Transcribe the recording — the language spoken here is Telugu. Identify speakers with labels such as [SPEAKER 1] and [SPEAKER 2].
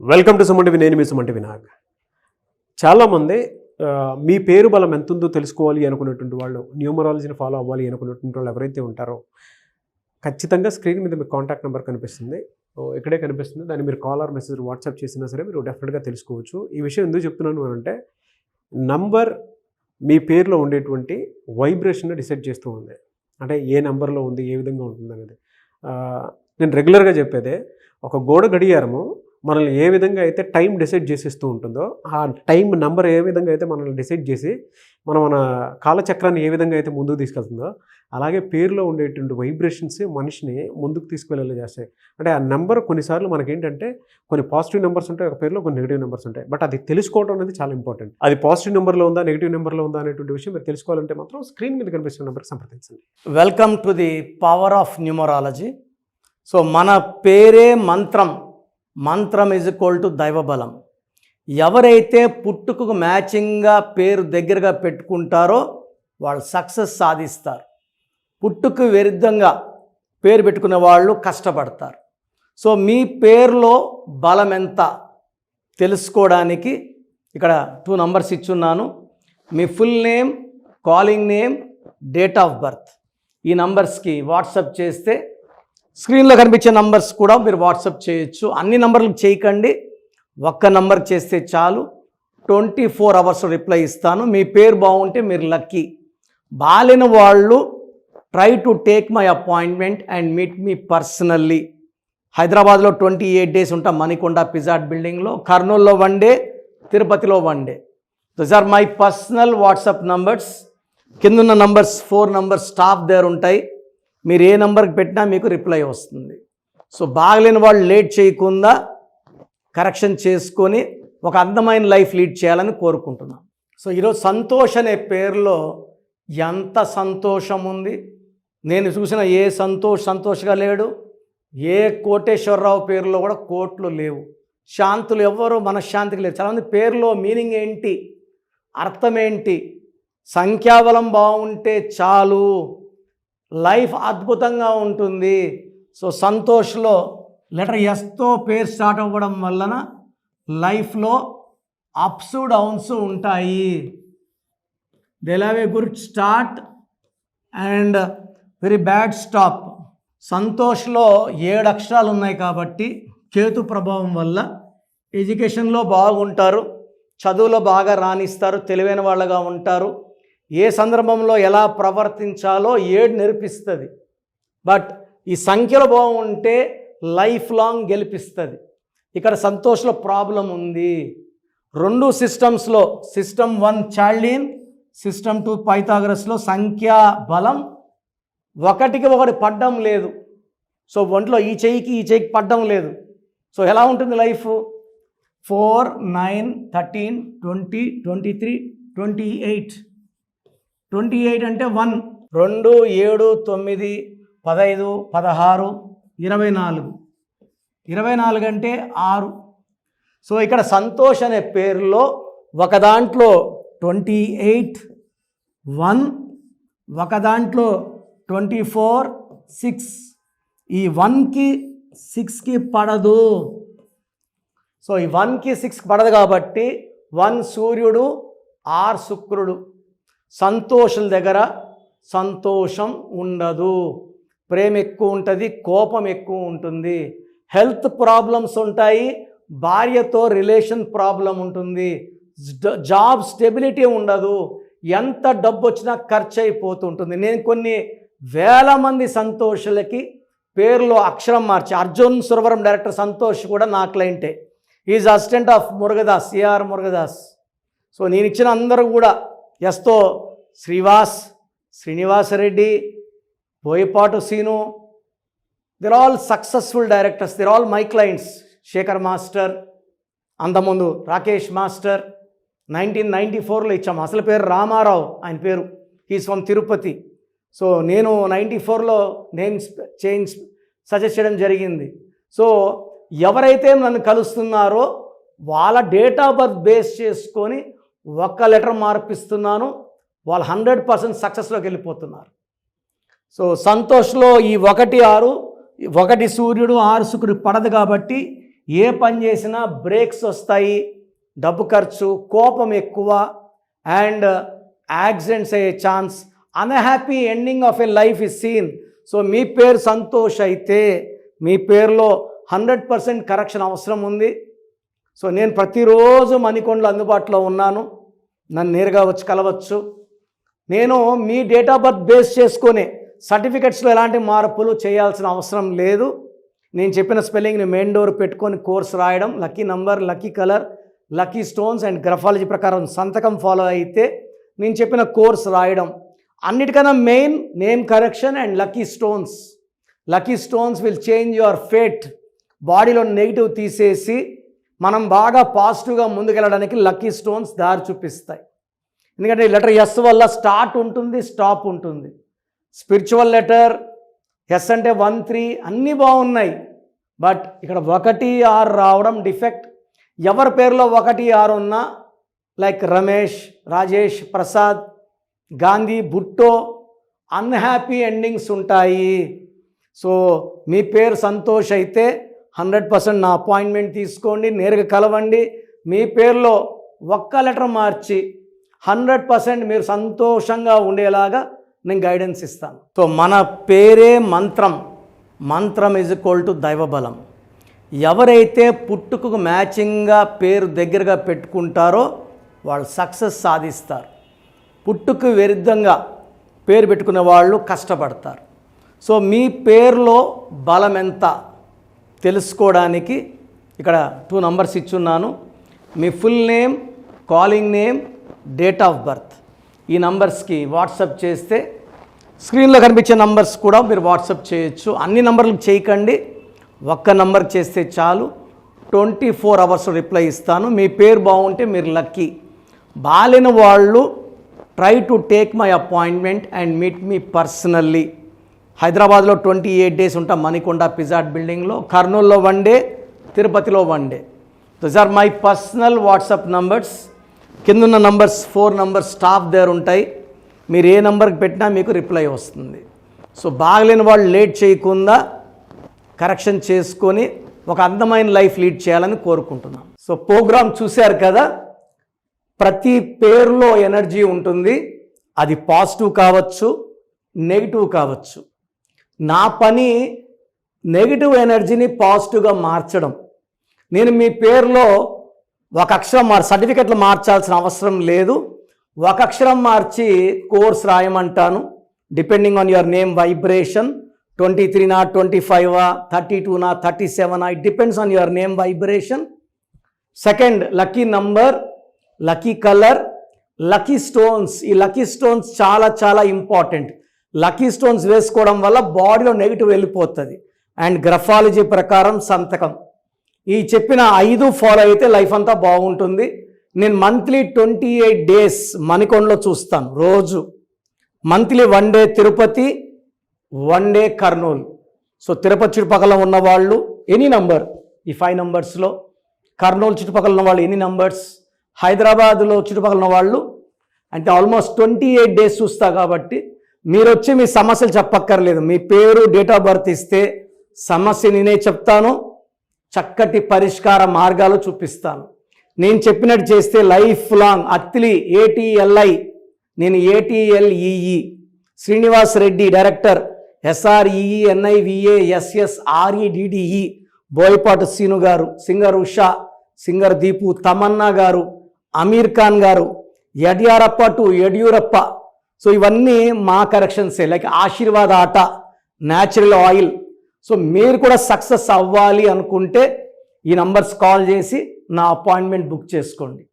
[SPEAKER 1] Welcome to Suman TV. నేను మీ సుమన్ టీవీ నాగ్. చాలామంది మీ పేరు బలం ఎంత ఉందో తెలుసుకోవాలి అనుకున్నటువంటి వాళ్ళు, న్యూమరాలజీని ఫాలో అవ్వాలి అనుకున్నటువంటి వాళ్ళు ఎవరైతే ఉంటారో ఖచ్చితంగా స్క్రీన్ మీద మీకు కాంటాక్ట్ నెంబర్ కనిపిస్తుంది. ఇక్కడే కనిపిస్తుంది. దాన్ని మీరు కాల్ ఆర్ మెసేజ్ వాట్సాప్ చేసినా సరే మీరు డెఫినెట్గా తెలుసుకోవచ్చు. ఈ విషయం ఎందుకు చెప్తున్నాను అంటే నంబర్ మీ పేరులో ఉండేటువంటి వైబ్రేషన్ డిసైడ్ చేస్తూ ఉంది. అంటే ఏ నెంబర్లో ఉంది, ఏ విధంగా ఉంటుంది అనేది. నేను రెగ్యులర్గా చెప్పేదే, ఒక గోడ గడియారము మనల్ని ఏ విధంగా అయితే టైం డిసైడ్ చేసేస్తూ ఉంటుందో, ఆ టైం నెంబర్ ఏ విధంగా అయితే మనల్ని డిసైడ్ చేసి మన కాలచక్రాన్ని ఏ విధంగా అయితే ముందుకు తీసుకెళ్తుందో, అలాగే పేరులో ఉండేటువంటి వైబ్రేషన్స్ మనిషిని ముందుకు తీసుకువెళ్ళేలా చేస్తాయి. అంటే ఆ నెంబర్ కొన్నిసార్లు మనకేంటంటే కొన్ని పాజిటివ్ నెంబర్స్ ఉంటాయి, ఒక పేరులో కొన్ని నెగిటివ్ నెంబర్స్ ఉంటాయి. బట్ అది తెలుసుకోవడం అనేది చాలా ఇంపార్టెంట్. అది పాజిటివ్ నెంబర్లో ఉందా, నెగిటివ్ నెంబర్లో ఉందా అనేటువంటి విషయం మీరు తెలుసుకోవాలంటే మాత్రం స్క్రీన్ మీద కనిపిస్తున్న నెంబర్కి సంప్రదించండి.
[SPEAKER 2] Welcome to the power of numerology. So మన పేరే మంత్రం, మంత్రం ఈజ్ ఈక్వల్ టు దైవబలం. ఎవరైతే పుట్టుకకు మ్యాచింగ్గా పేరు దగ్గరగా పెట్టుకుంటారో వాళ్ళు సక్సెస్ సాధిస్తారు. పుట్టుకు విరుద్ధంగా పేరు పెట్టుకునే వాళ్ళు కష్టపడతారు. సో మీ పేరులో బలం ఎంత తెలుసుకోవడానికి ఇక్కడ 2 నంబర్స్ ఇచ్చున్నాను. మీ full name, calling name, date of birth. ఈ నంబర్స్కి వాట్సాప్ చేస్తే స్క్రీన్లో కనిపించే నంబర్స్ కూడా మీరు వాట్సాప్ చేయొచ్చు. అన్ని నంబర్లకు చేయకండి, ఒక్క నంబర్కి చేస్తే చాలు. 24 అవర్స్ రిప్లై ఇస్తాను. మీ పేరు బాగుంటే మీరు లక్కీ. బాలేని వాళ్ళు try to take my appointment and meet me personally. హైదరాబాద్లో 28 డేస్ ఉంటాం, మణికొండ పిజాట్ బిల్డింగ్లో. కర్నూలులో 1 డే, తిరుపతిలో 1 day. Those are my personal WhatsApp numbers. కిందున్న నంబర్స్ 4 నంబర్స్ స్టాఫ్ దగ్గర ఉంటాయి. మీరు ఏ నెంబర్కి పెట్టినా మీకు రిప్లై వస్తుంది. సో బాగలేని వాళ్ళు లేట్ చేయకుండా కరెక్షన్ చేసుకొని ఒక అందమైన లైఫ్ లీడ్ చేయాలని కోరుకుంటున్నాను. సో ఈరోజు సంతోష్ అనే పేరులో ఎంత సంతోషం ఉంది. నేను చూసిన ఏ సంతోష్గా లేడు. ఏ కోటేశ్వరరావు పేరులో కూడా కోట్లు లేవు. శాంతులు ఎవ్వరూ మనశ్శాంతికి లేరు. చాలామంది పేరులో మీనింగ్ ఏంటి, అర్థం ఏంటి, సంఖ్యాబలం బాగుంటే చాలు, లైఫ్ అద్భుతంగా ఉంటుంది. సో సంతోష్లో లెటర్ ఎస్తో పేరు స్టార్ట్ అవ్వడం వలన లైఫ్లో అప్స్ డౌన్స్ ఉంటాయి. They have a good start and very bad stop. సంతోష్లో 7 అక్షరాలు ఉన్నాయి కాబట్టి కేతు ప్రభావం వల్ల ఎడ్యుకేషన్లో బాగుంటారు, చదువులో బాగా రాణిస్తారు, తెలివైన వాళ్ళగా ఉంటారు. ఏ సందర్భంలో ఎలా ప్రవర్తించాలో 7 నేర్పిస్తుంది. బట్ ఈ సంఖ్యలో బాగుంటే లైఫ్ లాంగ్ గెలిపిస్తుంది. ఇక్కడ సంతోష్లో ప్రాబ్లం ఉంది. 2 సిస్టమ్స్లో, సిస్టమ్ 1 చార్లిన్, సిస్టమ్ 2 పైథాగరస్లో సంఖ్యా బలం 1కి 1 పడ్డం లేదు. సో ఒంట్లో ఈ చెయ్యికి పడ్డం లేదు. సో ఎలా ఉంటుంది లైఫ్? 4, 9, 13, 20, 23, 28. 28 అంటే 1, 2, 7, 9, 15, 16, 24. 24 అంటే 6. సో ఇక్కడ సంతోష్ అనే పేరులో ఒక దాంట్లో 28, 1, ఒక దాంట్లో 24, 6. ఈ 1కి 6కి పడదు. సో ఈ 1కి 6కి పడదు కాబట్టి 1 సూర్యుడు, 6 శుక్రుడు. సంతోషుల దగ్గర సంతోషం ఉండదు, ప్రేమ ఎక్కువ ఉంటుంది, కోపం ఎక్కువ ఉంటుంది, హెల్త్ ప్రాబ్లమ్స్ ఉంటాయి, భార్యతో రిలేషన్ ప్రాబ్లం ఉంటుంది, జాబ్ స్టెబిలిటీ ఉండదు, ఎంత డబ్బు వచ్చినా ఖర్చు అయిపోతుంటుంది. నేను కొన్ని వేల మంది సంతోషులకి పేరులో అక్షరం మార్చి, అర్జున్ సురవరం డైరెక్టర్ సంతోష్ కూడా నా క్లయింటే. Is assistant of Murugadoss, AR Murugadoss. So నేను ఇచ్చిన అందరూ కూడా ఎస్తో Srivas, Srinivasa Reddy, Boyapati Seenu, they're all successful directors, they're all my clients. Sekhar master, అంతకుముందు రాకేష్ మాస్టర్ 1994లో ఇచ్చాము. అసలు పేరు రామారావు, ఆయన పేరు. He's from Tirupati. సో నేను 94లో నేమ్ చేంజ్ సజెస్ట్ చేయడం జరిగింది. సో ఎవరైతే నన్ను కలుస్తున్నారో వాళ్ళ డేట్ ఆఫ్ బర్త్ బేస్ చేసుకొని 1 లెటర్ మార్పిస్తున్నాను. వాళ్ళు 100% సక్సెస్లోకి వెళ్ళిపోతున్నారు. సో సంతోష్లో ఈ 1, 6, 1 సూర్యుడు, 6 శుక్రుడు పడదు కాబట్టి ఏ పని చేసినా బ్రేక్స్ వస్తాయి, డబ్బు ఖర్చు, కోపం ఎక్కువ, అండ్ యాక్సిడెంట్స్ అయ్యే chance, unhappy ending of a life is seen. So మీ పేరు సంతోష్ అయితే మీ పేరులో 100% కరెక్షన్ అవసరం ఉంది. సో నేను ప్రతిరోజు మణికొండలో అందుబాటులో ఉన్నాను, నన్ను నేరుగా వచ్చి కలవచ్చు. నేను మీ డేట్ ఆఫ్ బర్త్ బేస్ చేసుకొని సర్టిఫికెట్స్లో ఎలాంటి మార్పులు చేయాల్సిన అవసరం లేదు. నేను చెప్పిన స్పెల్లింగ్ని మెయిన్ డోర్ పెట్టుకొని కోర్స్ రాయడం, lucky number, lucky colour, lucky stones and graphology ప్రకారం సంతకం ఫాలో అయితే నేను చెప్పిన కోర్స్ రాయడం. అన్నిటికన్నా main name correction and lucky stones. Lucky stones will change your fate. బాడీలో నెగిటివ్ తీసేసి మనం బాగా పాజిటివ్గా ముందుకెళ్ళడానికి లక్కీ స్టోన్స్ దారి చూపిస్తాయి. ఎందుకంటే లెటర్ ఎస్ వల్ల స్టార్ట్ ఉంటుంది, స్టాప్ ఉంటుంది. స్పిరిచువల్ లెటర్ ఎస్ అంటే 1, 3 అన్నీ బాగున్నాయి, బట్ ఇక్కడ 1, 6 రావడం డిఫెక్ట్. ఎవరి పేరులో 1, 6 ఉన్నా like Ramesh, Rajesh, Prasad, Gandhi, Bhutto unhappy endings ఉంటాయి. సో మీ పేరు సంతోష్ అయితే 100% నా అపాయింట్మెంట్ తీసుకోండి, నేరుగా కలవండి. మీ పేరులో ఒక్క లెటర్ మార్చి 100% మీరు సంతోషంగా ఉండేలాగా నేను గైడెన్స్ ఇస్తాను. సో మన పేరే మంత్రం, మంత్రం ఈజ్ ఈక్వల్ టు దైవబలం. ఎవరైతే పుట్టుకకు మ్యాచింగ్గా పేరు దగ్గరగా పెట్టుకుంటారో వాళ్ళు సక్సెస్ సాధిస్తారు. పుట్టుకు విరుద్ధంగా పేరు పెట్టుకునే వాళ్ళు కష్టపడతారు. సో మీ పేరులో బలం ఎంత తెలుసుకోవడానికి ఇక్కడ 2 నంబర్స్ ఇచ్చున్నాను. మీ full name, calling name, date of birth. ఈ నంబర్స్కి వాట్సాప్ చేస్తే స్క్రీన్లో కనిపించే నంబర్స్ కూడా మీరు వాట్సాప్ చేయొచ్చు. అన్ని నంబర్లకు చేయకండి, ఒక్క నంబర్కి చేస్తే చాలు. 24 అవర్స్ రిప్లై ఇస్తాను. మీ పేరు బాగుంటే మీరు లక్కీ. బాలేని వాళ్ళు try to take my appointment and meet me personally. హైదరాబాద్లో 28 డేస్ ఉంటాం మణికొండ పిజాట్ బిల్డింగ్లో, కర్నూలులో 1 డే, తిరుపతిలో 1 day. Those are my personal WhatsApp numbers. కిందున్న నంబర్స్ 4 నంబర్స్ స్టాఫ్ దగ్గర ఉంటాయి. మీరు ఏ నంబర్కి పెట్టినా మీకు రిప్లై వస్తుంది. సో బాగలేని వాళ్ళు లేట్ చేయకుండా కరెక్షన్ చేసుకొని ఒక అందమైన లైఫ్ లీడ్ చేయాలని కోరుకుంటున్నాం. సో ప్రోగ్రామ్ చూశారు కదా, ప్రతి పేరులో ఎనర్జీ ఉంటుంది. అది పాజిటివ్ కావచ్చు, నెగిటివ్ కావచ్చు. నా పని నెగిటివ్ ఎనర్జీని పాజిటివ్గా మార్చడం. నేను మీ పేరులో ఒక అక్షరం సర్టిఫికెట్లు మార్చాల్సిన అవసరం లేదు. ఒక అక్షరం మార్చి కోర్స్ రాయమంటాను. Depending on your name vibration, 23 25 32 37 it depends on your name vibration. Second lucky number, lucky colour, lucky stones. ఈ లక్కీ స్టోన్స్ చాలా చాలా ఇంపార్టెంట్. లక్కీ స్టోన్స్ వేసుకోవడం వల్ల బాడీలో నెగిటివ్ వెళ్ళిపోతుంది. అండ్ గ్రఫాలజీ ప్రకారం సంతకం. ఈ చెప్పిన 5 ఫాలో అయితే లైఫ్ అంతా బాగుంటుంది. నేను మంత్లీ 28 డేస్ మణికొండలో చూస్తాను రోజు. Monthly 1 day Tirupati, 1 day Kurnool. So Tirupati చుట్టుపక్కల ఉన్నవాళ్ళు ఎనీ నంబర్, ఈ 5 నంబర్స్లో, కర్నూలు చుట్టుపక్కల ఉన్న వాళ్ళు ఎనీ నంబర్స్, హైదరాబాద్లో చుట్టుపక్కల ఉన్న వాళ్ళు అంటే ఆల్మోస్ట్ 28 డేస్ చూస్తా. కాబట్టి మీరు వచ్చి మీ సమస్యలు చెప్పక్కర్లేదు. మీ పేరు, డేట్ ఆఫ్ బర్త్ ఇస్తే సమస్య నేనే చెప్తాను, చక్కటి పరిష్కార మార్గాలు చూపిస్తాను. నేను చెప్పినట్టు చేస్తే లైఫ్ లాంగ్. అత్తిలి ATLI, నేను ATLEE. Srinivas Reddy director, SREENIVASSREDDE. Boyapati Seenu గారు, సింగర్ ఉషా, సింగర్ దీపు, తమన్నా గారు, అమీర్ ఖాన్ గారు, యడ్యారప్ప టు యడ్యూరప్ప. సో ఇవన్నీ మా కరెక్షన్సే. లైక్ ఆశీర్వాద్ ఆట, న్యాచురల్ ఆయిల్. సో మీరు కూడా సక్సెస్ అవ్వాలి అనుకుంటే ఈ నంబర్స్ కాల్ చేసి నా అపాయింట్మెంట్ బుక్ చేసుకోండి.